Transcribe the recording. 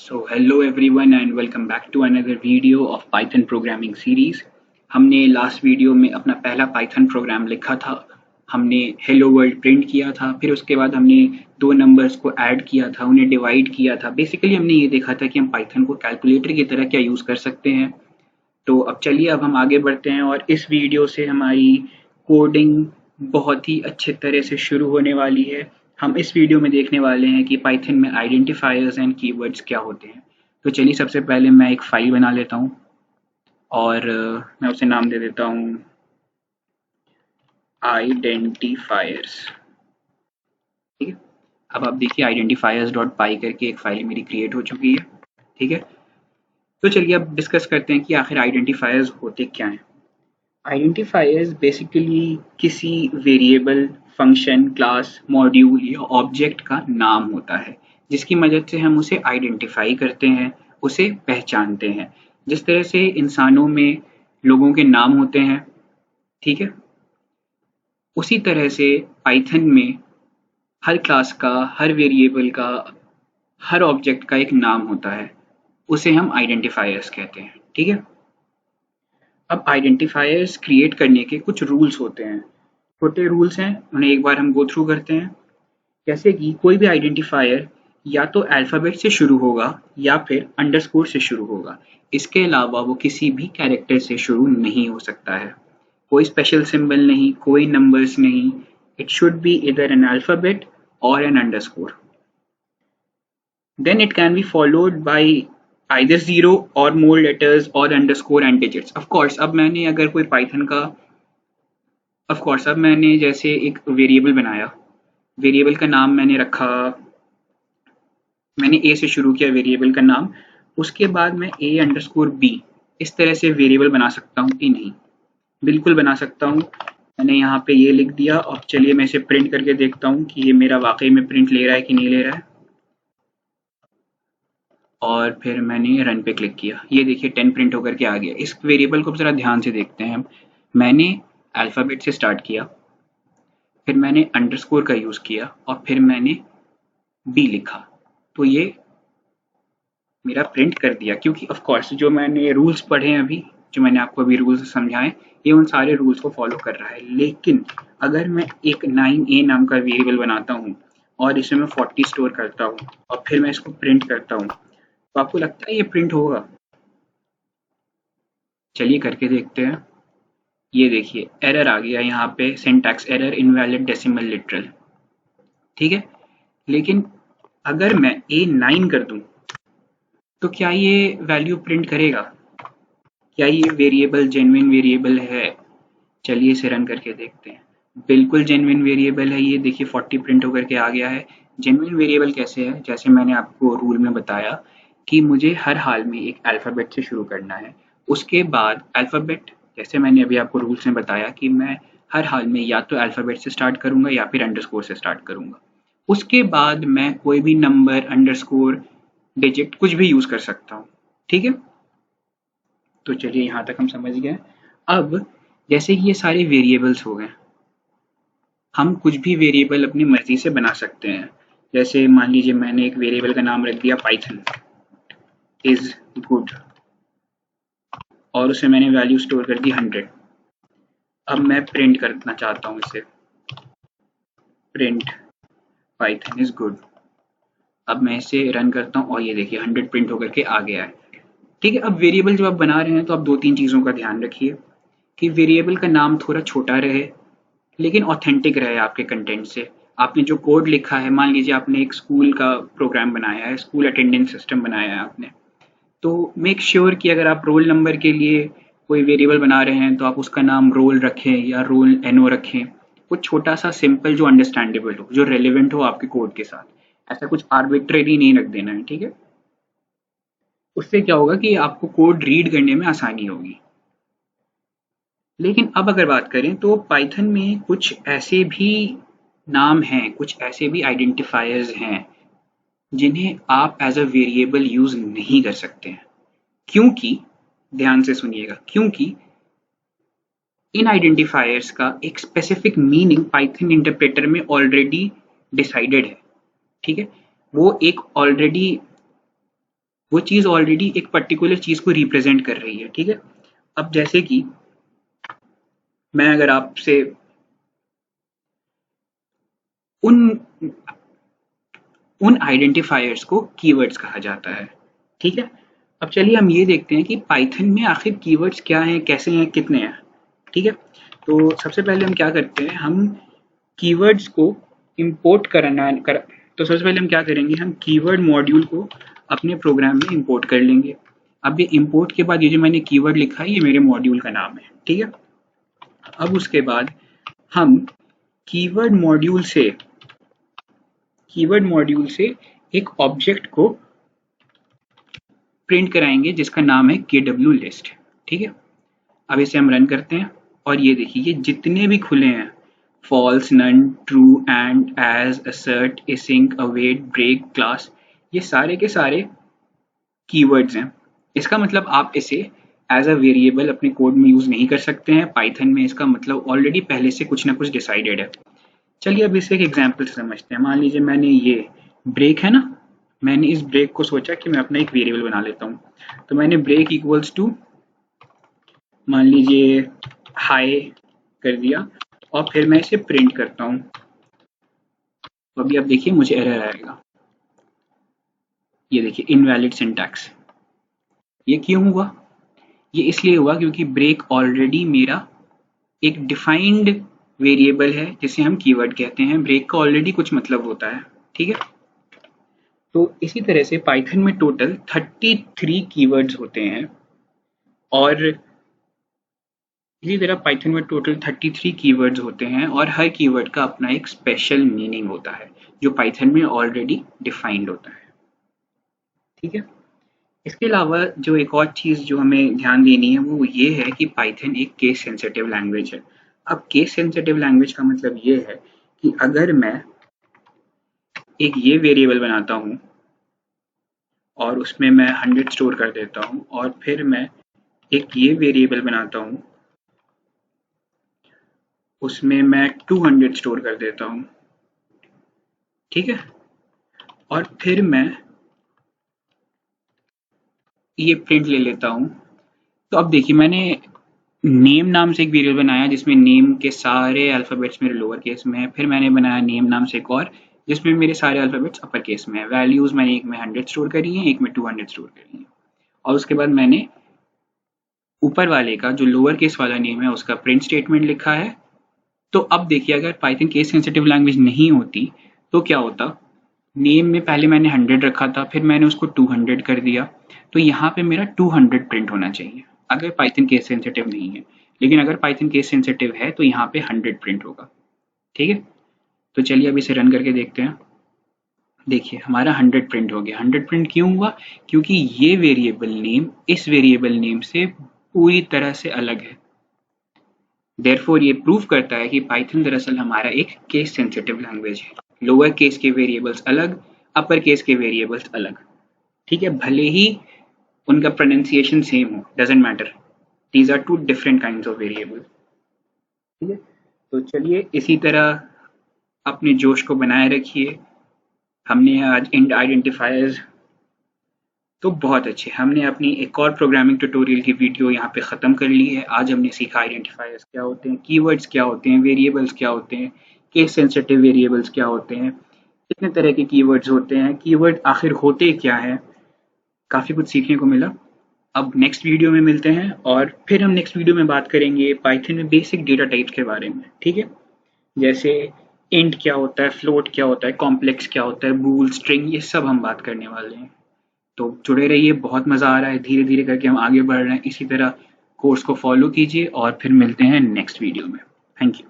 So hello everyone and welcome back to another video of Python programming series. हमने last video में अपना पहला Python programme लिखा था. हमने हेलो वर्ल्ड प्रिंट किया था. फिर उसके बाद हमने दो नंबर्स को ऐड किया था, उन्हें डिवाइड किया था. बेसिकली हमने ये देखा था कि हम पाइथन को कैलकुलेटर की तरह क्या यूज़ कर सकते हैं. तो अब चलिए अब हम आगे बढ़ते हैं और इस वीडियो से हमारी कोडिंग बहुत ही अच्छे तरह से शुरू होने वाली है. हम इस वीडियो में देखने वाले हैं कि पाइथन में आइडेंटिफायर्स एंड कीवर्ड्स क्या होते हैं. तो चलिए सबसे पहले मैं एक फाइल बना लेता हूँ और मैं उसे नाम दे देता हूँ आइडेंटिफायर्स. ठीक है, अब आप देखिए आइडेंटिफायर्स डॉट पाई करके एक फाइल मेरी क्रिएट हो चुकी है. ठीक है, तो चलिए अब डिस्कस करते हैं कि आखिर आइडेंटिफायर्स होते क्या हैं. आइडेंटिफायर्स बेसिकली किसी वेरिएबल, फंक्शन, क्लास, मॉड्यूल या ऑब्जेक्ट का नाम होता है जिसकी मदद से हम उसे आइडेंटिफाई करते हैं, उसे पहचानते हैं. जिस तरह से इंसानों में लोगों के नाम होते हैं, ठीक है, उसी तरह से पाइथन में हर क्लास का, हर वेरिएबल का, हर ऑब्जेक्ट का एक नाम होता है. उसे हम आइडेंटिफायर्स कहते हैं. ठीक है, अब आइडेंटिफायर्स क्रिएट करने के कुछ रूल्स होते हैं. छोटे रूल्स हैं, उन्हें एक बार हम गो थ्रू करते हैं. जैसे कि कोई भी आइडेंटिफायर या तो अल्फ़ाबेट से शुरू होगा या फिर अंडरस्कोर से शुरू होगा. इसके अलावा वो किसी भी कैरेक्टर से शुरू नहीं हो सकता है. कोई स्पेशल सिंबल नहीं, कोई नंबर्स नहीं. इट शुड बी इधर एन अल्फ़ाबेट और an underscore. Then it can be followed by either zero or more letters or underscore and digits. Of course, अब मैंने अगर कोई पाइथन का अब मैंने जैसे एक वेरिएबल बनाया, वेरिएबल का नाम मैंने रखा, मैंने ए से शुरू किया वेरिएबल का नाम. उसके बाद मैं ए अंडरस्कोर बी इस तरह से वेरिएबल बना सकता हूँ कि नहीं? बिल्कुल बना सकता हूँ. मैंने यहाँ पे ये लिख दिया. अब चलिए मैं इसे प्रिंट करके देखता हूँ कि ये मेरा वाकई में प्रिंट ले रहा है कि नहीं ले रहा है. और फिर मैंने रन पे क्लिक किया. ये देखिए 10 प्रिंट होकर के आ गया. इस वेरिएबल को ज़रा ध्यान से देखते हैं. मैंने अल्फ़ाबेट से स्टार्ट किया, फिर मैंने अंडरस्कोर का यूज़ किया और फिर मैंने बी लिखा. तो ये मेरा प्रिंट कर दिया, क्योंकि ऑफ कोर्स जो मैंने रूल्स पढ़े हैं अभी, जो मैंने आपको अभी रूल्स समझाए, ये उन सारे रूल्स को फॉलो कर रहा है. लेकिन अगर मैं एक 9a नाम का वेरिएबल बनाता हूँ और इसमें मैं 40 स्टोर करता हूँ और फिर मैं इसको प्रिंट करता हूँ, तो आपको लगता है ये प्रिंट होगा? चलिए करके देखते हैं. ये देखिए एरर आ गया यहाँ पे, syntax error, invalid decimal literal. ठीक है, लेकिन अगर मैं A9 कर दूं तो क्या ये वैल्यू प्रिंट करेगा? क्या ये वेरिएबल जेन्युइन वेरिएबल है? चलिए इसे रन करके देखते हैं. बिल्कुल जेन्युइन वेरिएबल है. ये देखिए 40 प्रिंट होकर के आ गया है. जेन्युइन वेरिएबल कैसे है? जैसे मैंने आपको रूल में बताया कि मुझे हर हाल में एक अल्फ़ाबेट से शुरू करना है. उसके बाद अल्फ़ाबेट, जैसे मैंने अभी आपको रूल्स में बताया कि मैं हर हाल में या तो अल्फ़ाबेट से स्टार्ट करूंगा या फिर अंडरस्कोर से स्टार्ट करूंगा. उसके बाद मैं कोई भी नंबर, अंडरस्कोर, डिजिट कुछ भी यूज़ कर सकता हूँ. ठीक है, तो चलिए यहाँ तक हम समझ गए. अब जैसे कि ये सारे वेरिएबल्स हो गए, हम कुछ भी वेरिएबल अपनी मर्जी से बना सकते हैं. जैसे मान लीजिए मैंने एक वेरिएबल का नाम रख दिया पाइथन इज गुड और उसे मैंने वैल्यू स्टोर कर दी 100. अब मैं प्रिंट करना चाहता हूँ इसे, प्रिंट पाइथन इज गुड. अब मैं इसे रन करता हूँ और ये देखिए 100 प्रिंट होकर के आ गया है. ठीक है, अब वेरिएबल जब आप बना रहे हैं तो आप दो तीन चीज़ों का ध्यान रखिए कि वेरिएबल का नाम थोड़ा छोटा रहे लेकिन ऑथेंटिक रहे आपके कंटेंट से. आपने जो कोड लिखा है, मान लीजिए आपने एक स्कूल का प्रोग्राम बनाया है, स्कूल अटेंडेंस सिस्टम बनाया है आपने, तो मेक श्योर कि अगर आप रोल नंबर के लिए कोई वेरिएबल बना रहे हैं तो आप उसका नाम रोल रखें या रोल एनओ रखें. कुछ छोटा सा सिंपल जो अंडरस्टैंडेबल हो, जो रेलिवेंट हो आपके कोड के साथ. ऐसा कुछ आर्बिट्रेरी नहीं रख देना है. ठीक है, उससे क्या होगा कि आपको कोड रीड करने में आसानी होगी. लेकिन अब अगर बात करें तो पाइथन में कुछ ऐसे भी नाम हैं, कुछ ऐसे भी आइडेंटिफायर्स हैं जिन्हें आप एज अ वेरिएबल यूज नहीं कर सकते हैं. क्योंकि ध्यान से सुनिएगा, क्योंकि इन आइडेंटिफायर्स का एक स्पेसिफिक मीनिंग पाइथन इंटरप्रेटर में ऑलरेडी डिसाइडेड है. ठीक है, वो एक ऑलरेडी वो चीज़ ऑलरेडी एक पर्टिकुलर चीज़ को रिप्रेजेंट कर रही है। ठीक है, अब जैसे कि मैं अगर आपसे उन आइडेंटिफायर्स को कीवर्ड्स कहा जाता है। ठीक है, अब चलिए हम ये देखते हैं कि पाइथन में आखिर कीवर्ड्स क्या हैं, कैसे हैं, कितने हैं। ठीक है, तो सबसे पहले हम क्या करते हैं, हम कीवर्ड्स को इंपोर्ट तो सबसे पहले हम क्या करेंगे, हम कीवर्ड मॉड्यूल को अपने प्रोग्राम में इंपोर्ट कर लेंगे। अब ये इंपोर्ट के बाद ये जो मैंने कीवर्ड लिखा है ये मेरे मॉड्यूल का नाम है। ठीक है, अब उसके बाद हम कीवर्ड मॉड्यूल से एक ऑब्जेक्ट को प्रिंट कराएंगे जिसका नाम है KW लिस्ट। ठीक है, अब इसे हम रन करते हैं और ये देखिए ये जितने भी खुले हैं, false, none, true, and, as, assert, async, await, break, class, ये सारे के सारे कीवर्ड्स हैं। इसका मतलब आप इसे एज अ वेरिएबल अपने कोड में यूज नहीं कर सकते हैं। पाइथन में इसका मतलब ऑलरेडी पहले से कुछ ना कुछ डिसाइडेड है। चलिए अब इसे एक एग्जाम्पल से समझते हैं। मान लीजिए मैंने ये ब्रेक है ना, मैंने इस ब्रेक को सोचा कि मैं अपना एक वेरिएबल बना लेता हूँ। तो मैंने ब्रेक इक्वल्स टू मान लीजिए हाई कर दिया और फिर मैं इसे प्रिंट करता हूँ। तो अभी आप देखिए मुझे एरर आएगा, ये देखिए इनवैलिड सिंटैक्स। ये क्यों हुआ? ये इसलिए हुआ क्योंकि ब्रेक ऑलरेडी मेरा एक डिफाइंड वेरिएबल है जिसे हम कीवर्ड कहते हैं। ब्रेक का ऑलरेडी कुछ मतलब होता है। ठीक है, तो इसी तरह से पाइथन में टोटल 33 कीवर्ड्स होते हैं और इसी तरह पाइथन में टोटल 33 कीवर्ड्स होते हैं और हर कीवर्ड का अपना एक स्पेशल मीनिंग होता है जो पाइथन में ऑलरेडी डिफाइंड होता है। ठीक है, इसके अलावा जो एक और चीज़ जो हमें ध्यान देनी है वो ये है कि पाइथन एक केस सेंसिटिव लैंग्वेज है। अब केस सेंसिटिव लैंग्वेज का मतलब ये है कि अगर मैं एक ये वेरिएबल बनाता हूँ और उसमें मैं 100 स्टोर कर देता हूँ और फिर मैं एक ये वेरिएबल बनाता हूँ उसमें मैं 200 स्टोर कर देता हूँ। ठीक है, और फिर मैं ये प्रिंट ले लेता हूँ। तो अब देखिए मैंने नेम नाम से एक वेरिएबल बनाया जिसमें नेम के सारे अल्फ़ाबेट्स मेरे लोअर केस में है। फिर मैंने बनाया नेम नाम से एक और जिसमें मेरे सारे अल्फ़ाबेट्स अपर केस में है। वैल्यूज़ मैंने एक में 100 स्टोर करी है, एक में 200 स्टोर करी है और उसके बाद मैंने ऊपर वाले का जो लोअर केस वाला नेम है उसका प्रिंट स्टेटमेंट लिखा है। तो अब देखिए अगर पाइथन केस सेंसिटिव लैंग्वेज नहीं होती तो क्या होता, नेम में पहले मैंने 100 रखा था, फिर मैंने उसको 200 कर दिया, तो यहाँ पे मेरा 200 प्रिंट होना चाहिए अगर पाइथन केस सेंसिटिव नहीं है। लेकिन अगर पाइथन केस सेंसिटिव है तो यहाँ पे 100 प्रिंट होगा। ठीक है, तो चलिए अब इसे रन करके देखते हैं। देखिए हमारा 100 प्रिंट हो गया। 100 प्रिंट क्यों हुआ? क्योंकि ये वेरिएबल नेम इस वेरिएबल नेम से पूरी तरह से अलग है। देयरफॉर ये प्रूव करता है कि पाइथन दरअसल हमारा एक केस सेंसिटिव लैंग्वेज है। लोअर केस के वेरिएबल्स अलग, अपर केस के वेरिएबल्स अलग। ठीक है, भले ही उनका प्रोनाउंसिएशन सेम हो, doesn't matter, these are two different kinds of variable. ठीक है, तो चलिए इसी तरह अपने जोश को बनाए रखिए। हमने आज इंड आइडेंटिफायर्स तो बहुत अच्छे, हमने अपनी एक और प्रोग्रामिंग ट्यूटोरियल की वीडियो यहाँ पे ख़त्म कर ली है। आज हमने सीखा आइडेंटिफायर्स क्या होते हैं, कीवर्ड्स क्या होते हैं, वेरिएबल्स क्या होते हैं, केस सेंसिटिव वेरिएबल्स क्या होते हैं, कितने तरह के कीवर्ड्स होते हैं, कीवर्ड आखिर होते क्या हैं। काफ़ी कुछ सीखने को मिला। अब नेक्स्ट वीडियो में मिलते हैं और फिर हम नेक्स्ट वीडियो में बात करेंगे पाइथन में बेसिक डेटा टाइप्स के बारे में। ठीक है, जैसे इंट क्या होता है, फ्लोट क्या होता है, कॉम्प्लेक्स क्या होता है, बूल, स्ट्रिंग, ये सब हम बात करने वाले हैं। तो जुड़े रहिए, बहुत मज़ा आ रहा है, धीरे धीरे करके हम आगे बढ़ रहे हैं। इसी तरह कोर्स को फॉलो कीजिए और फिर मिलते हैं नेक्स्ट वीडियो में। Thank you.